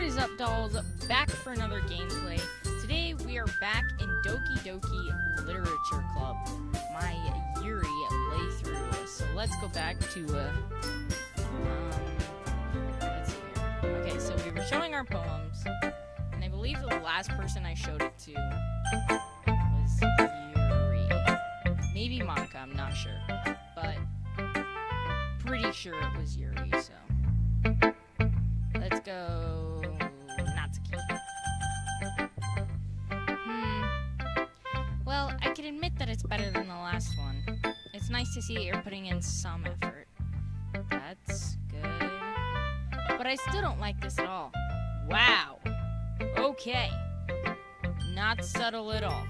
is up, dolls? Back for another gameplay. Today we are back in Doki Literature Club, my Yuri playthrough. So let's go back to, let's see here. Okay, so we were showing our poems, and I believe the last person I showed it to was Yuri. Maybe Monica, I'm not sure, but pretty sure it was Yuri, so. Let's go Natsuki. Well, I can admit that it's better than the last one. It's nice to see that you're putting in some effort. That's good. But I still don't like this at all. Wow. Okay. Not subtle at all.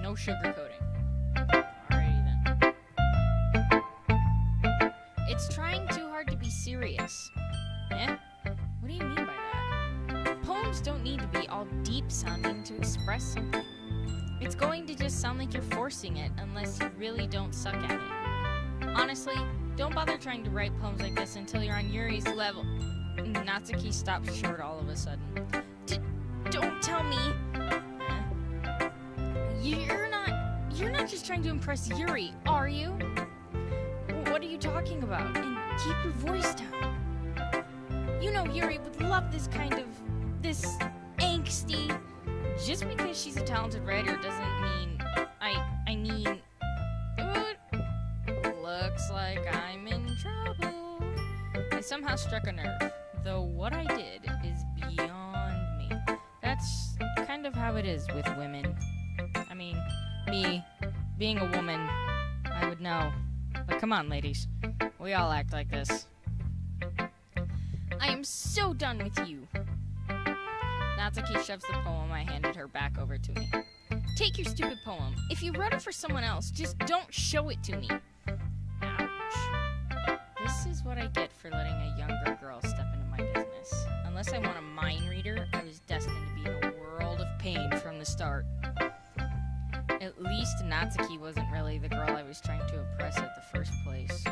No sugarcoating. Alrighty then. It's trying too hard to be serious. Eh? What do you mean by that? Poems don't need to be all deep-sounding to express something. It's going to just sound like you're forcing it unless you really don't suck at it. Honestly, don't bother trying to write poems like this until you're on Yuri's level. Natsuki stops short all of a sudden. Don't tell me! You're not just trying to impress Yuri, are you? What are you talking about? And keep your voice down. You know Yuri would love this angsty. Just because she's a talented writer doesn't mean, I mean, looks like I'm in trouble. I somehow struck a nerve, though what I did is beyond me. That's kind of how it is with women. I mean, me, being a woman, I would know. But come on, ladies, we all act like this. I am so done with you. Natsuki shoves the poem I handed her back over to me. Take your stupid poem. If you wrote it for someone else, just don't show it to me. Ouch. This is what I get for letting a younger girl step into my business. Unless I want a mind reader, I was destined to be in a world of pain from the start. At least Natsuki wasn't really the girl I was trying to impress at the first place.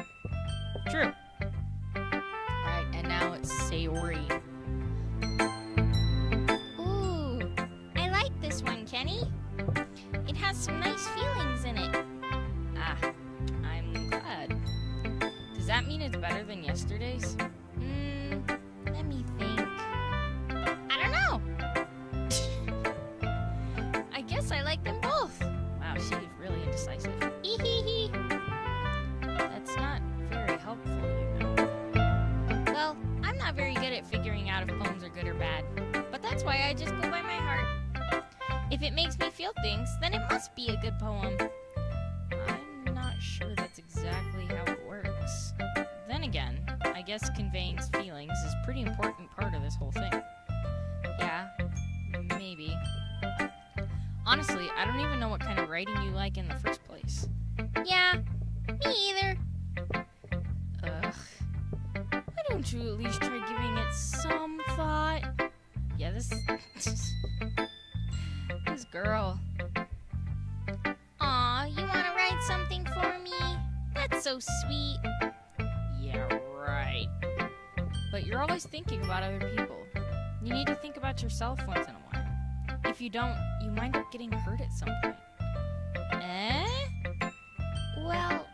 True. Alright, and now it's Sayori. Kenny? It has some nice feelings in it. Ah, I'm glad. Does that mean it's better than yesterday's? Let me think. I don't know. I guess I like them both. Wow, she's really indecisive. Ehehe. That's not very helpful, you know. Well, I'm not very good at figuring out if poems are good or bad, but that's why I just go by my heart. If it makes me feel things, then it must be a good poem. I'm not sure that's exactly how it works. Then again, I guess conveying feelings is a pretty important part of this whole thing. Yeah, maybe. Honestly, I don't even know what kind of writing you like in the first place. Yeah, me either. Ugh. Why don't you at least try giving it some thought? Yeah, this girl. Aw, you want to write something for me? That's so sweet. Yeah, right. But you're always thinking about other people. You need to think about yourself once in a while. If you don't, you wind up getting hurt at some point. Eh? Well,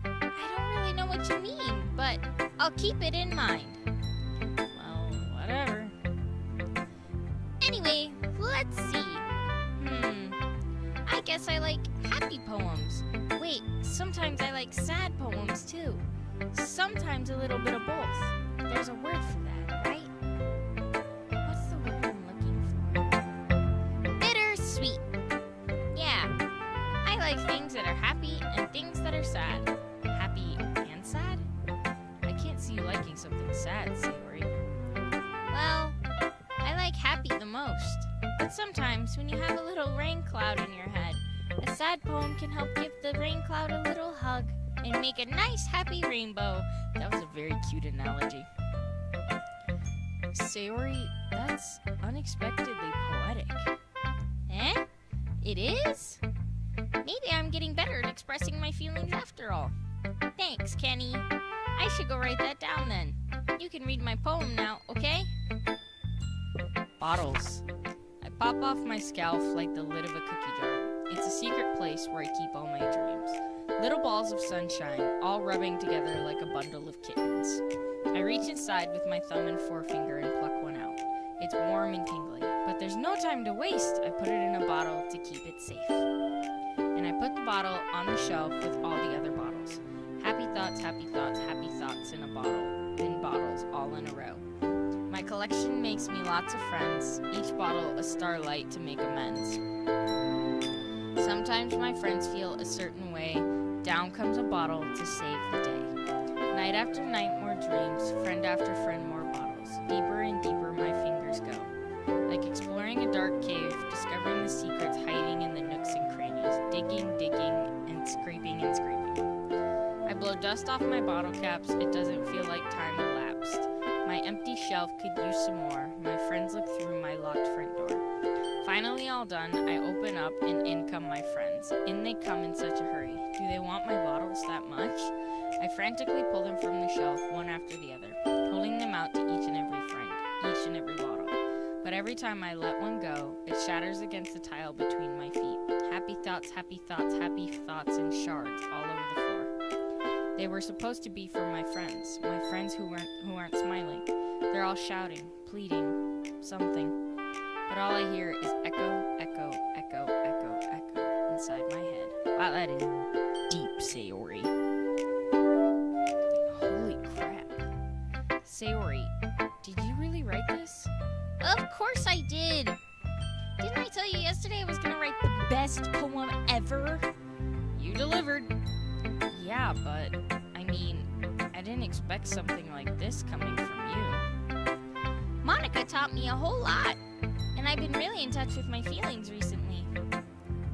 I don't really know what you mean, but I'll keep it in mind. Well, whatever. Anyway, let's see. I guess I like happy poems. Wait, sometimes I like sad poems too. Sometimes a little bit of both. There's a word for that, right? What's the word I'm looking for? Bittersweet. Yeah, I like things that are happy and things that are sad. Happy and sad? I can't see you liking something sad, Sayori. Well, I like happy the most. But sometimes, when you have a little rain cloud in your head, a sad poem can help give the rain cloud a little hug and make a nice, happy rainbow. That was a very cute analogy. Sayori, that's unexpectedly poetic. Eh? It is? Maybe I'm getting better at expressing my feelings after all. Thanks, Kenny. I should go write that down then. You can read my poem now, okay? Bottles. I pop off my scalp like the lid of a cookie jar. It's a secret place where I keep all my dreams. Little balls of sunshine, all rubbing together like a bundle of kittens. I reach inside with my thumb and forefinger and pluck one out. It's warm and tingly, but there's no time to waste. I put it in a bottle to keep it safe. And I put the bottle on the shelf with all the other bottles. Happy thoughts, happy thoughts, happy thoughts in a bottle, in bottles, all in a row. My collection makes me lots of friends, each bottle a starlight to make amends. Sometimes my friends feel a certain way, down comes a bottle to save the day. Night after night, more dreams, friend after friend, more bottles. Deeper and deeper my fingers go. Like exploring a dark cave, discovering the secrets hiding in the nooks and crannies. Digging, digging, and scraping and scraping. I blow dust off my bottle caps, it doesn't feel like time elapsed. My empty shelf could use some more. My friends look through my locked front door. Finally all done, I open up and in come my friends. In they come in such a hurry. Do they want my bottles that much? I frantically pull them from the shelf, one after the other, holding them out to each and every friend, each and every bottle. But every time I let one go, it shatters against the tile between my feet. Happy thoughts, happy thoughts, in shards all over the floor. They were supposed to be for my friends who aren't smiling. They're all shouting, pleading, something. But all I hear is echo, echo, echo, echo, echo inside my head. Wow, that is deep, Sayori. Holy crap. Sayori, did you really write this? Of course I did! Didn't I tell you yesterday I was gonna write the best poem ever? You delivered. Yeah, but, I mean, I didn't expect something like this coming from you. Monica taught me a whole lot, and I've been really in touch with my feelings recently.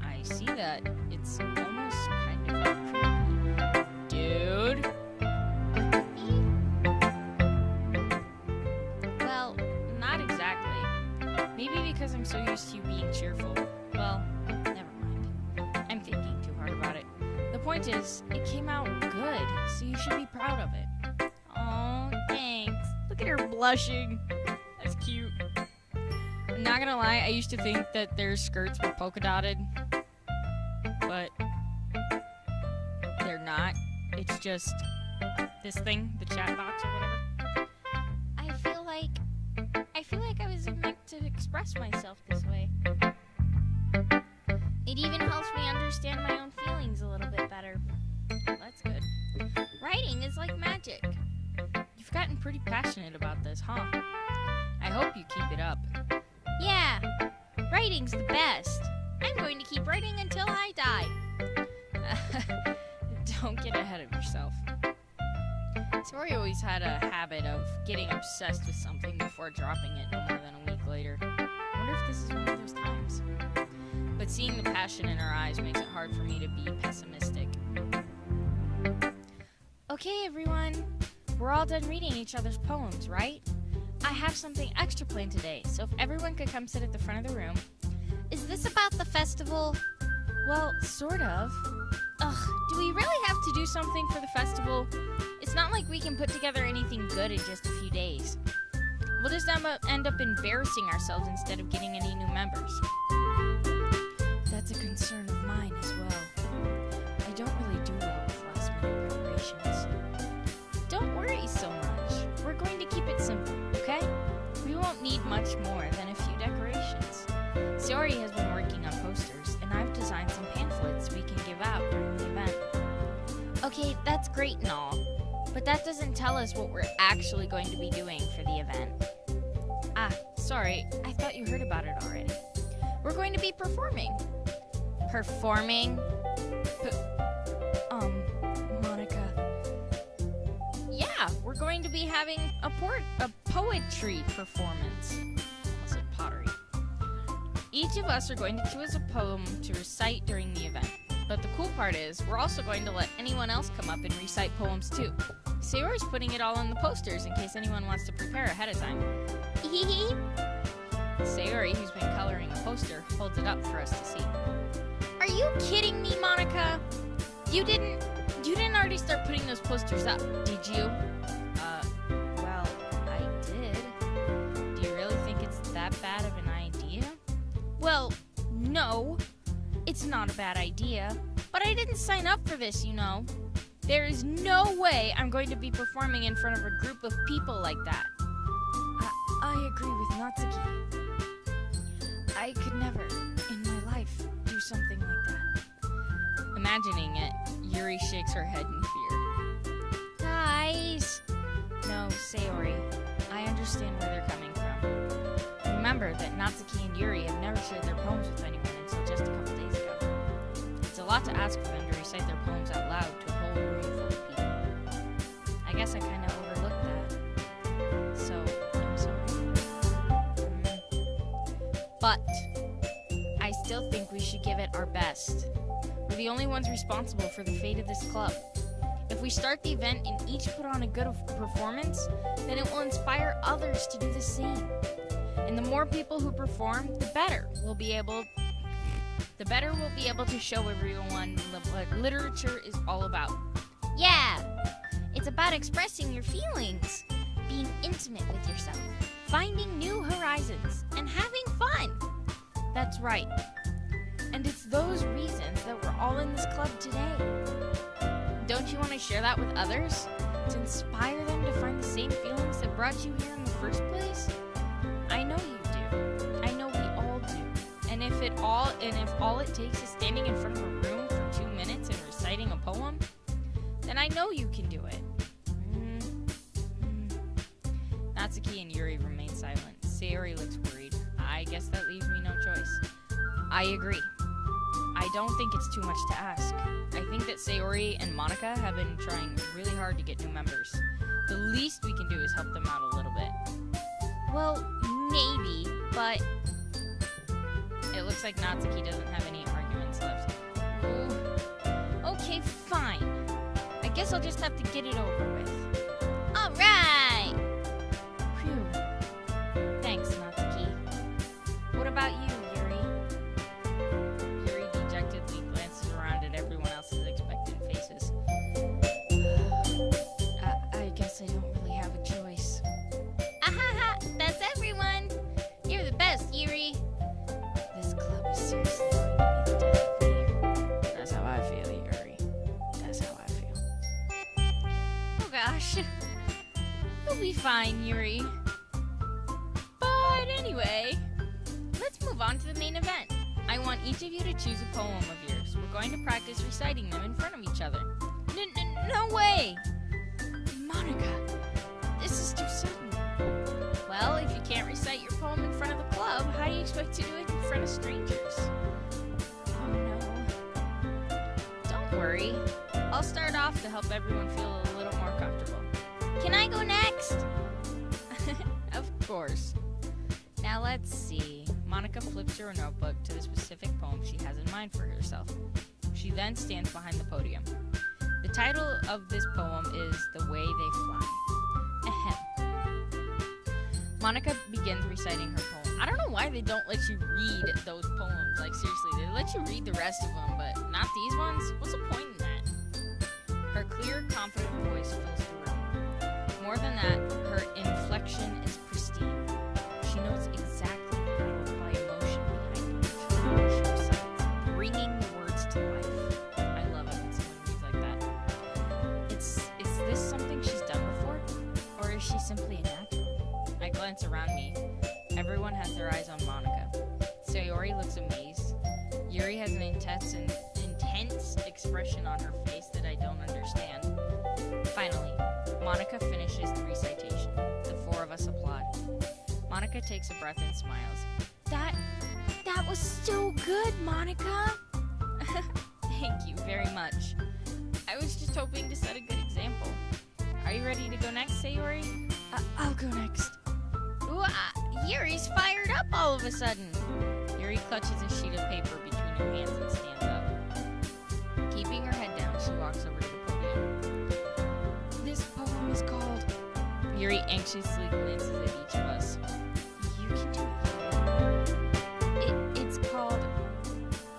I see that. It's almost kind of creepy. Dude? Well, not exactly. Maybe because I'm so used to you being cheerful. Well, never mind. I'm thinking too hard about it. The point is, it came out good, so you should be proud of it. oh, thanks. Look at her blushing. That's cute. I'm not gonna lie, I used to think that their skirts were polka dotted, but they're not. It's just this thing, the chat box or whatever. I feel like I was meant to express myself this way. It even helps me understand my own feelings a little bit better. That's good. Writing is like magic. You've gotten pretty passionate about this, huh? I hope you keep it up. Yeah, writing's the best. I'm going to keep writing until I die. Don't get ahead of yourself. Tori always had a habit of getting obsessed with something before dropping it no more than a week later. I wonder if this is one of those times. But seeing the passion in her eyes makes it hard for me to be pessimistic. Okay, everyone. We're all done reading each other's poems, right? I have something extra planned today, so if everyone could come sit at the front of the room. Is this about the festival? Well, sort of. Ugh, Do we really have to do something for the festival? It's not like we can put together anything good in just a few days. We'll just end up embarrassing ourselves instead of getting any new members. That's a concern of mine as well. I don't really do well with last-minute preparations. Don't worry so much. We're going to keep it simple, okay? We won't need much more than a few decorations. Sayori has been working on posters, and I've designed some pamphlets we can give out during the event. Okay, that's great and all, but that doesn't tell us what we're actually going to be doing for the event. Ah, sorry, I thought you heard about it already. We're going to be performing. Performing? Monica. Yeah, we're going to be having a poetry performance. I said pottery. Each of us are going to choose a poem to recite during the event. But the cool part is, we're also going to let anyone else come up and recite poems too. Sayori's putting it all on the posters in case anyone wants to prepare ahead of time. Sayori, who's been coloring a poster, holds it up for us to see. Are you kidding me, Monica? You didn't already start putting those posters up, did you? Well, I did. Do you really think it's that bad of Well, no. It's not a bad idea. But I didn't sign up for this, you know. There is no way I'm going to be performing in front of a group of people like that. I agree with Natsuki. I could never, in my life, do something like that. Imagining it, Yuri shakes her head in fear. Guys! No, Sayori. I understand where they're coming from. Remember that Natsuki and Yuri have never shared their poems with anyone until just a couple days ago. It's a lot to ask for them to recite their poems out loud to a whole room full of people. I guess I kind of overlooked that. So, I'm sorry. But I still think we should give it our best. We're the only ones responsible for the fate of this club. If we start the event and each put on a good performance, then it will inspire others to do the same. And the more people who perform, the better we'll be able to show everyone what literature is all about. Yeah, it's about expressing your feelings, being intimate with yourself, finding new horizons, and having fun. That's right. And it's those reasons that we're all in this club today. Don't you want to share that with others? To inspire them to find the same feelings that brought you here in the first place? I know you do. I know we all do. And if all it takes is standing in front of a room for 2 minutes and reciting a poem, then I know you can do it. Natsuki and Yuri remain silent. Sayori looks worried. I guess that leaves me no choice. I agree. I don't think it's too much to ask. I think that Sayori and Monica have been trying really hard to get new members. The least we can do is help them out a little bit. Well, maybe, but It looks like Natsuki doesn't have any arguments left. okay, fine. I guess I'll just have to get it over with. All right. Phew. Thanks, Natsuki. What about you, Yuri? Yuri dejectedly glances around at everyone else's expectant faces. I guess I don't really have a choice. Ahaha, that's everyone. You're the best, Yuri. This club is seriously going to be the death of me. That's how I feel, Yuri. That's how I feel. Oh gosh. You'll be fine, Yuri. But anyway, let's move on to the main event. I want each of you to choose a poem of yours. We're going to practice reciting them in front of each other. No way! Monica, this is too sudden. Well, if you can't recite your poem in front of the club, how do you expect to do it in front of strangers? Oh no. Don't worry. I'll start off to help everyone feel a little more comfortable. Can I go next? Of course. Now let's see. Monica flips through her notebook to the specific poem she has in mind for herself. She then stands behind the podium. The title of this poem is The Way They Fly. Ahem. Monica begins reciting her poem. I don't know why they don't let you read those poems. Like, seriously, they let you read the rest of them, but not these ones? What's the point in that? Her clear, confident voice fills the room. More than that, her inflection is pristine. She knows exactly how to apply emotion behind each recites, bringing the words to life. I love it when someone reads like that. Is this something she's done before? Or is she simply a natural? I glance around me. Everyone has their eyes on Monica. Sayori looks amazed. Yuri has an intense expression on her face that I don't understand. Finally, Monica finishes the recitation. The four of us applaud. Monica takes a breath and smiles. That was so good, Monica. Thank you very much. I was just hoping to set a good example. Are you ready to go next, Sayori? I'll go next. Ooh, Yuri's fired up all of a sudden. Yuri clutches a sheet of paper between her hands and stands up. Keeping her head down, she walks over to the podium. This poem is called... Yuri anxiously glances at each of us. You can do it, Yuri. It's called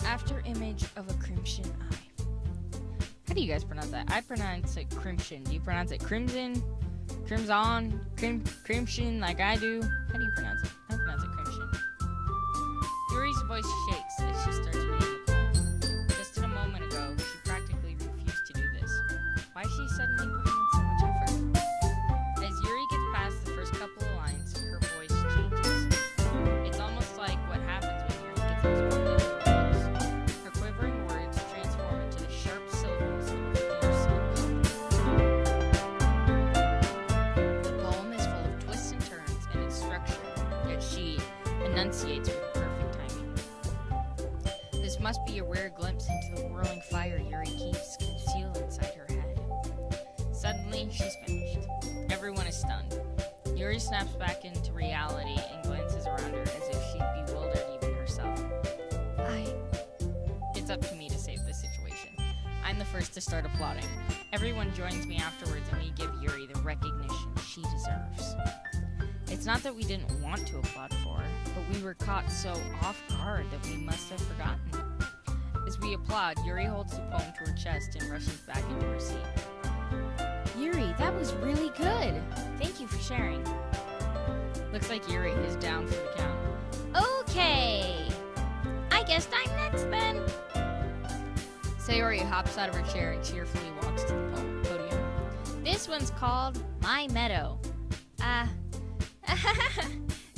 After Image of a Crimson Eye. How do you guys pronounce that? I pronounce it crimson. Do you pronounce it crimson? Crimson? Crimson like I do? How do you pronounce it? I pronounce it crimson. Yuri's voice shakes as she starts reading the poem. Just a moment ago, she practically refused to do this. Why is she suddenly putting in so much effort? As Yuri gets past the first couple of lines, her voice changes. It's almost like what happens when Yuri gets absorbed into her books. Her quivering words transform into the sharp syllables of a fierce accompaniment. The poem is full of twists and turns in its structure, yet she enunciates with perfect timing. This must be a rare glimpse into the whirling fire Yuri keeps concealed inside her head. Suddenly, she's finished. Everyone is stunned. Yuri snaps back into reality and glances around her as if she'd bewildered even herself. It's up to me to save this situation. I'm the first to start applauding. Everyone joins me afterwards and we give Yuri the recognition she deserves. It's not that we didn't want to applaud for her, but we were caught so off guard that we must have forgotten. As we applaud, Yuri holds the poem to her chest and rushes back into her seat. Yuri, that was really good. Thank you for sharing. Looks like Yuri is down for the count. Okay. I guess I'm next then. Sayori hops out of her chair and cheerfully walks to the podium. This one's called My Meadow.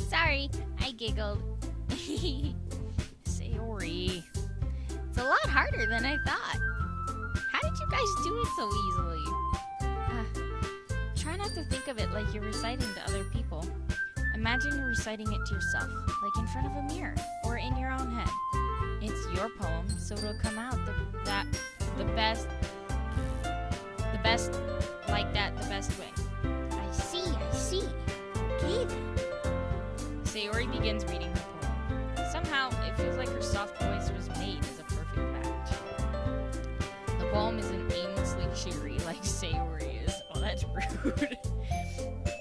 Sorry, I giggled. Sayori. It's a lot harder than I thought. How did you guys do it so easily? Try not to think of it like you're reciting to other people. Imagine you're reciting it to yourself, like in front of a mirror or in your own head. It's your poem, so it'll come out the best way. I see. Okay then. Sayori begins reading her poem. Somehow, it feels like her soft voice was made as a perfect match. The poem isn't aimlessly cheery like Sayori is. Oh, that's rude.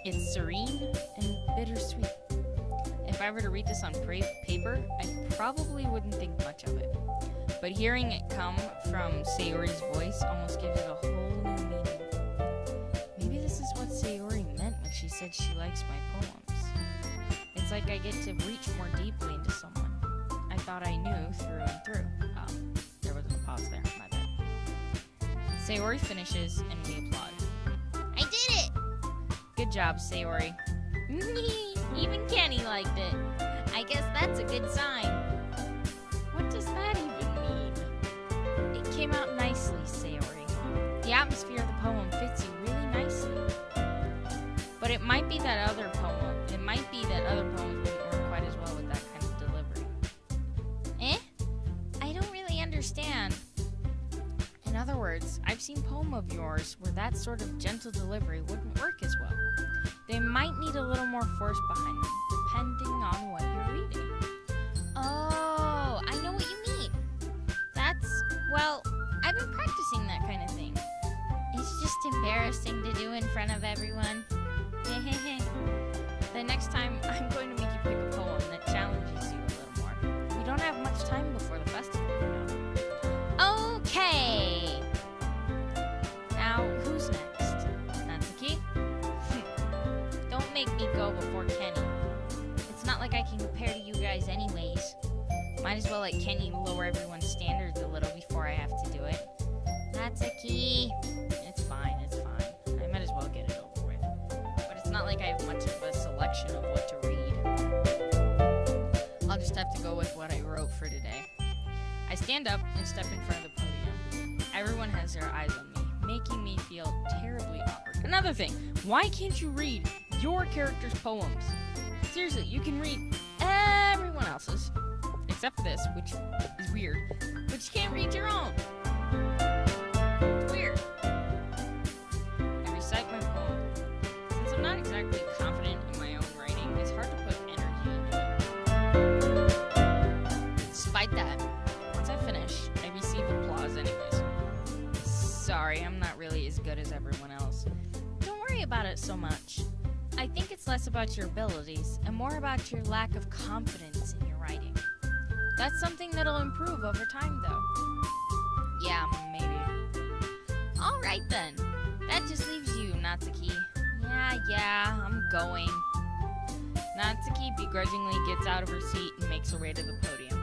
It's serene and bittersweet. If I were to read this on paper, I probably wouldn't think much of it. But hearing it come from Sayori's voice almost gives it a whole new meaning. Maybe this is what Sayori meant when she said she likes my poems. It's like I get to reach more deeply into someone I thought I knew through and through. There wasn't a pause there, my bad. Sayori finishes and we applaud. I did it! Good job, Sayori. Even Kenny liked it. I guess that's a good sign. What does that even mean? It came out nicely, Sayori. The atmosphere of the poem fits you really nicely. But it might be that other poems wouldn't work quite as well with that kind of delivery. I don't really understand. In other words, I've seen poems of yours where that sort of gentle delivery wouldn't work as well. They might need a little more force behind them, depending on what you're reading. Oh, I know what you mean. I've been practicing that kind of thing. It's just embarrassing to do in front of everyone. The next time, I'm going to make you pick a poem that challenges you a little more. We don't have much time before the festival, you know. Okay. Now, who's next? Natsuki? Don't make me go before Kenny. It's not like I can compare to you guys anyways. Might as well let Kenny lower everyone's standards a little before I have to do it. Natsuki! It's fine. I might as well get it over with. But it's not like I have much of a selection of what to read. I'll just have to go with what I wrote for today. I stand up and step in front of the podium. Everyone has their eyes on me, making me feel terribly awkward. Another thing, why can't you read your character's poems? Seriously, you can read everyone else's, except for this, which is weird, but you can't read your own. It's weird. I recite my poem. Since I'm not exactly confident in my own writing, it's hard to put energy into it. Despite that, once I finish, I receive applause anyways. Sorry, I'm not really as good as everyone else. Don't worry about it so much. I think it's less about your abilities and more about your lack of confidence in your writing. That's something that'll improve over time, though. Yeah, maybe. Alright then. That just leaves you, Natsuki. Yeah, I'm going. Natsuki begrudgingly gets out of her seat and makes her way to the podium.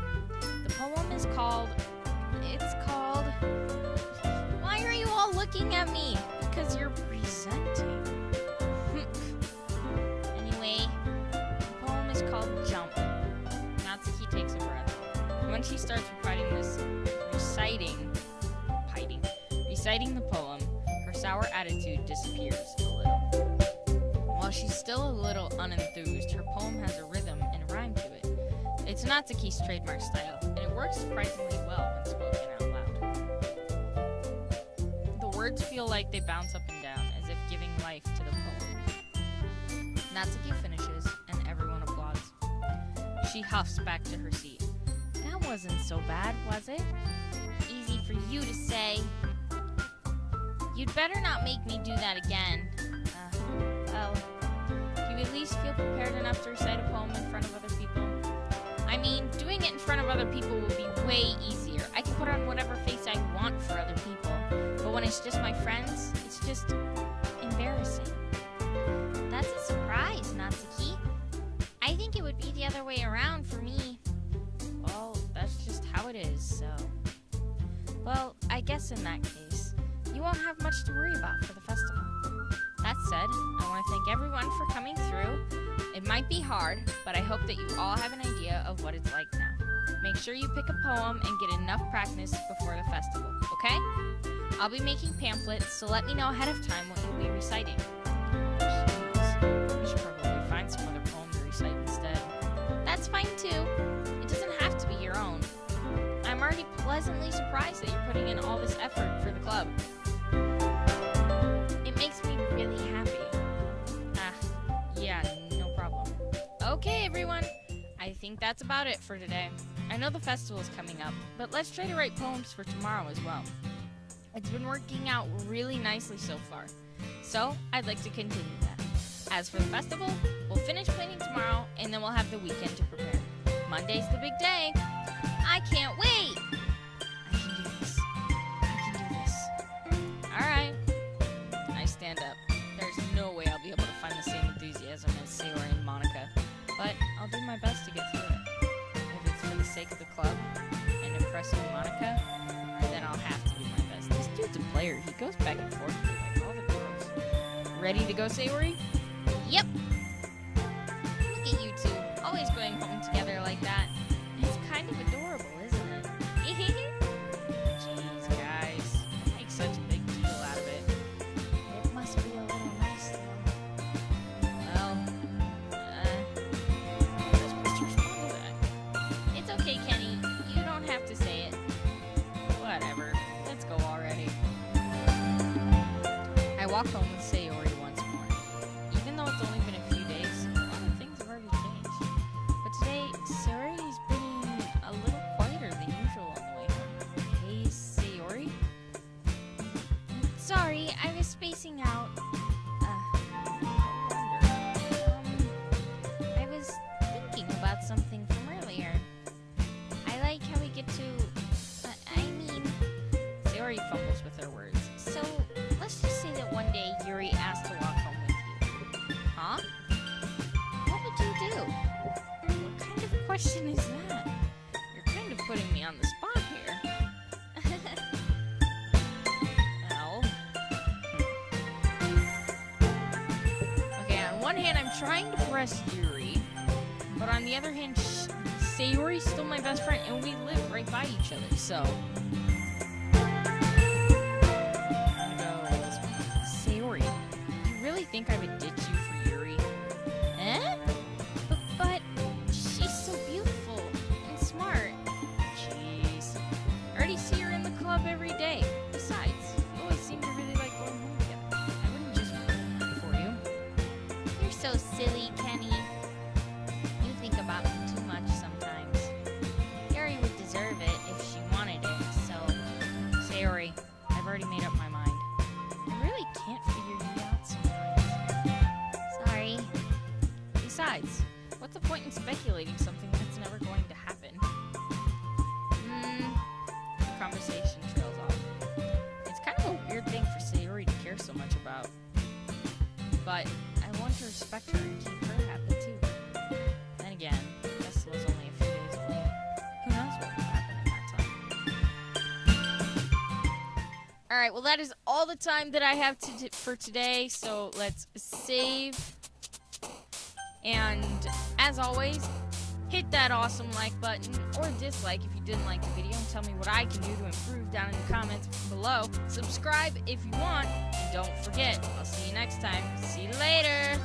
poem is called... It's called... Why are you all looking at me? Because you're presenting. Anyway, the poem is called Jump. Natsuki takes a breath. When she starts reciting the poem, her sour attitude disappears a little. While she's still a little unenthused, her poem has a rhythm and a rhyme to it. It's Natsuki's trademark style, and it works surprisingly well when spoken out loud. The words feel like they bounce up and down, as if giving life to the poem. Natsuki finishes, and everyone applauds. She huffs back to her seat. That wasn't so bad, was it? Easy for you to say. You'd better not make me do that again. Well, do you at least feel prepared enough to recite a poem in front of other people? I mean, doing it in front of other people will be way easier. I can put on whatever face I want for other people. But when it's just my friends, it's just embarrassing. That's a surprise, Natsuki. I think it would be the other way around for me. Well, that's just how it is, so... Well, I guess in that case, you won't have much to worry about for the festival. That said, I want to thank everyone for coming through. It might be hard, but I hope that you all have an idea of what it's like now. Make sure you pick a poem and get enough practice before the festival, okay? I'll be making pamphlets, so let me know ahead of time what you'll be reciting. We should probably find some other poem to recite instead. That's fine too. It doesn't have to be your own. I'm already pleasantly surprised that you're putting in all this effort for the club. It makes me really happy. Yeah, no problem. Okay, everyone. I think that's about it for today. I know the festival's coming up, but let's try to write poems for tomorrow as well. It's been working out really nicely so far, so I'd like to continue that. As for the festival, we'll finish planning tomorrow, and then we'll have the weekend to prepare. Monday's the big day. I can't wait! I can do this. I can do this. Alright. I stand up. There's no way I'll be able to find the same enthusiasm as Sayori and Monica, but I'll do my best to get through it. If it's for the sake of the club and impressing Monica, then I'll have to do my best. This dude's a player. He goes back and forth with like all the girls. Ready to go, Sayori? Yep! Look at you two, always going home together like that. It's kind of adorable, isn't it? Jeez, guys. Make such a big deal out of it. It must be a little nice, though. Well, I'm not supposed to respond to that. It's okay, Kenny. You don't have to say it. Whatever. Let's go already. I walk home with Sayori once more. Even though it's only been a few days, a lot of things have already changed. But today, Sayori's been a little quieter than usual on the way home. Hey, Sayori? Sorry, I was spacing out. I was thinking about something from earlier. I like how we get to... Sayori fumbles with her words. So, let's just say that one day Yuri asked to walk home with you. Huh? What would you do? What kind of question is that? You're kind of putting me on the spot here. Well. Okay, on one hand, I'm trying to press Yuri, but on the other hand, Sayori's still my best friend, and we live right by each other, so... Sayori, you really think I would ditch you for Yuri? Eh? But she's so beautiful and smart. Jeez. I already see her in the club every day. Besides, you always seem to really like going home together. I wouldn't just ruin that for you. You're so silly, Kenny. You think about me too much sometimes. Yuri would deserve it if she wanted it, so... Sayori, I've already made up my mind. I really can't figure you out sometimes. Sorry. Besides, what's the point in speculating something that's never going to happen? The conversation trails off. It's kind of a weird thing for Sayori to care so much about. But I want to respect her and keep her happy too. Then again, the festival's only a few days away. Who knows what will happen Alright, well that is all the time that I have for today, so let's save. And as always, hit that awesome like button or dislike if you didn't like the video, and tell me what I can do to improve down in the comments below. Subscribe if you want, and don't forget, I'll see you next time. See you later!